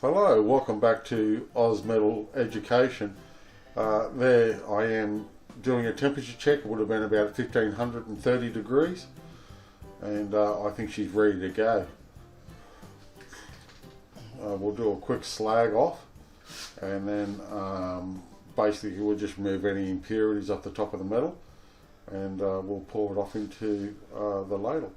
Hello, welcome back to Oz Metal Education. There I am doing a temperature check. It would have been about 1530 degrees, and I think she's ready to go. We'll do a quick slag off, and then basically we'll just remove any impurities off the top of the metal, and we'll pour it off into the ladle.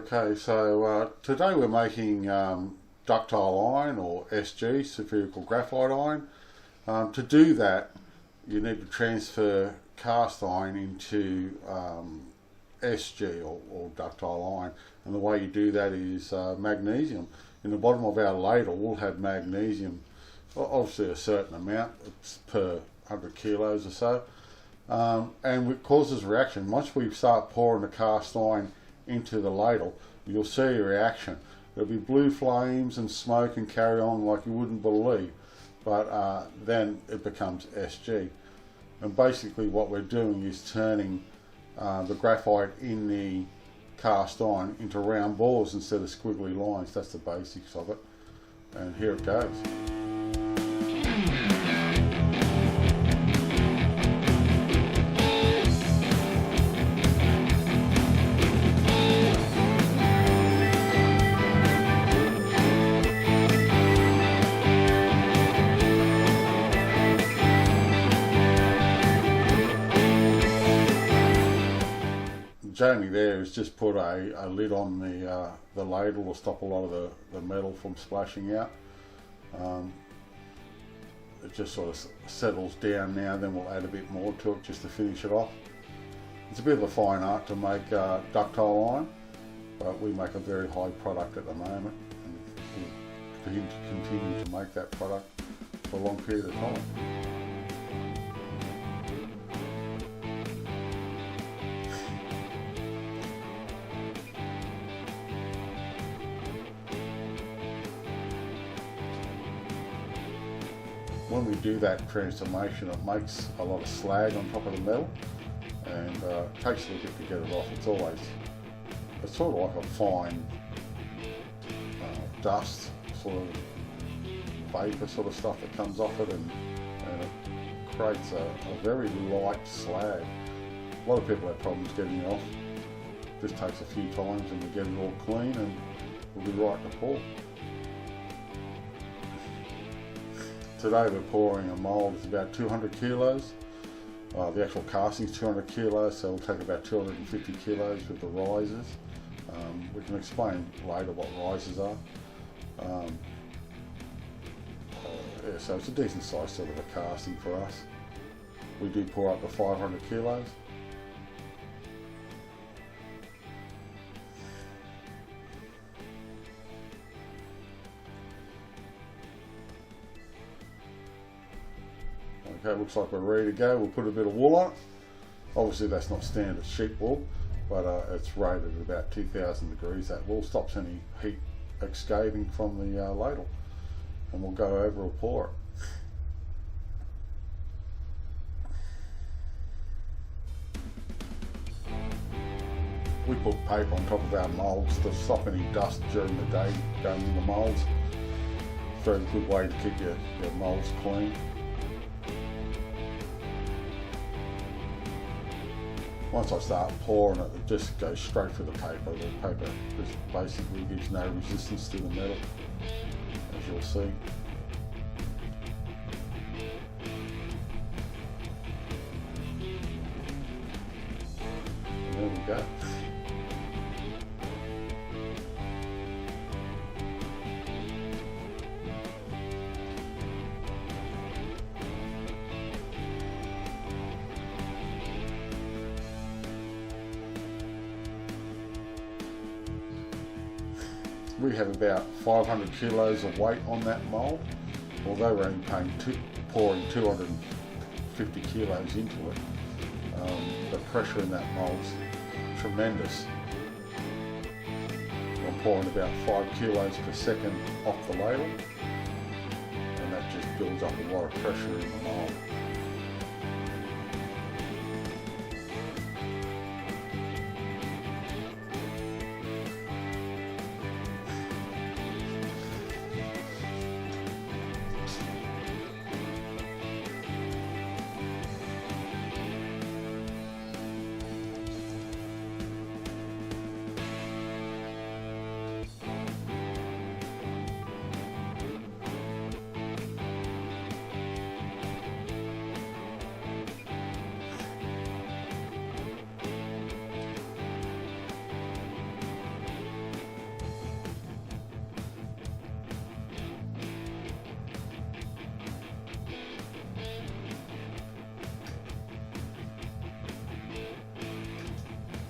Okay, so today we're making ductile iron, or SG, spherical graphite iron. To do that, you need to transfer cast iron into SG, or ductile iron, and the way you do that is magnesium. In the bottom of our ladle we'll have magnesium, obviously a certain amount, it's per 100 kilos or so, and it causes reaction. Once we start pouring the cast iron into the ladle, you'll see a reaction. There'll be blue flames and smoke and carry on like you wouldn't believe, but then it becomes SG. And basically what we're doing is turning the graphite in the cast iron into round balls instead of squiggly lines. That's the basics of it, and here it goes. Journey there is just put a lid on the ladle to stop a lot of the metal from splashing out. It just sort of settles down now, then we'll add a bit more to it just to finish it off. It's a bit of a fine art to make ductile iron, but we make a very high product at the moment, and we'll continue to make that product for a long period of time. When we do that transformation, it makes a lot of slag on top of the metal, and it takes a little bit to get it off. It's sort of like a fine dust, sort of vapor sort of stuff that comes off it, and it creates a very light slag. A lot of people have problems getting it off. This takes a few times and we get it all clean, and we'll be right to pour. Today we're pouring a mould that's about 200 kilos. The actual casting is 200 kilos, so it'll take about 250 kilos with the risers. We can explain later what risers are. Yeah, so it's a decent size sort of a casting for us. We do pour up to 500 kilos. Okay, looks like we're ready to go. We'll put a bit of wool on it. Obviously that's not standard sheep wool, but it's rated at about 2000 degrees. That wool stops any heat escaping from the ladle, and we'll go over and pour it. We put paper on top of our moulds to stop any dust during the day going in the moulds. Very good way to keep your moulds clean. once I start pouring it, it just goes straight through the paper. The paper just basically gives no resistance to the metal, as you'll see. And there we go. We have about 500 kilos of weight on that mould, although we're only pouring 250 kilos into it. The pressure in that mould's tremendous. I'm pouring about 5 kilos per second off the ladle, and that just builds up a lot of pressure in the mould.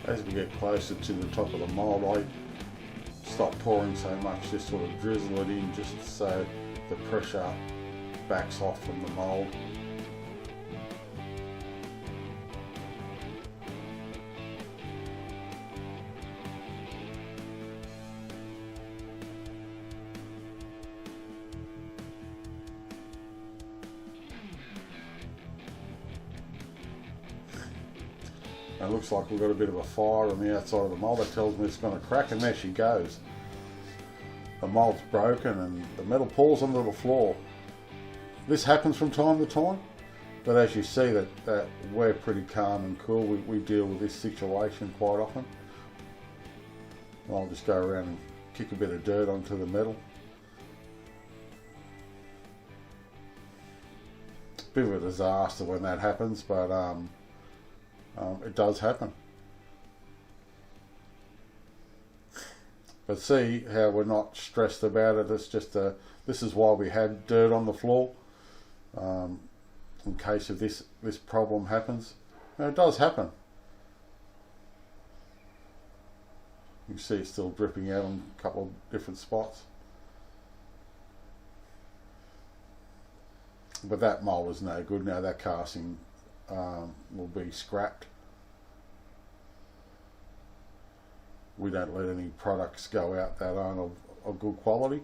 As we get closer to the top of the mould, I stop pouring so much, just sort of drizzle it in just so the pressure backs off from the mould. It looks like we've got a bit of a fire on the outside of the mould. That tells me it's going to crack, and there she goes. The mould's broken and the metal pours onto the floor. This happens from time to time, but as you see that we're pretty calm and cool. We deal with this situation quite often. I'll just go around and kick a bit of dirt onto the metal. Bit of a disaster when that happens, but it does happen. But see how we're not stressed about it. It's just this is why we had dirt on the floor, in case of this problem happens. And it does happen. You can see it's still dripping out on a couple of different spots. But that mould is no good now. That casting will be scrapped. We don't let any products go out that aren't of good quality.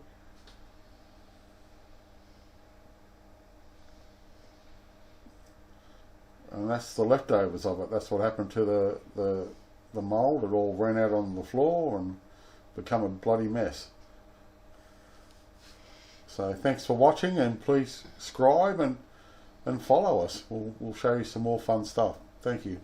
And that's the leftovers of it. That's what happened to the mould. It all ran out on the floor and become a bloody mess. So thanks for watching, and please subscribe and follow us. We'll show you some more fun stuff. Thank you.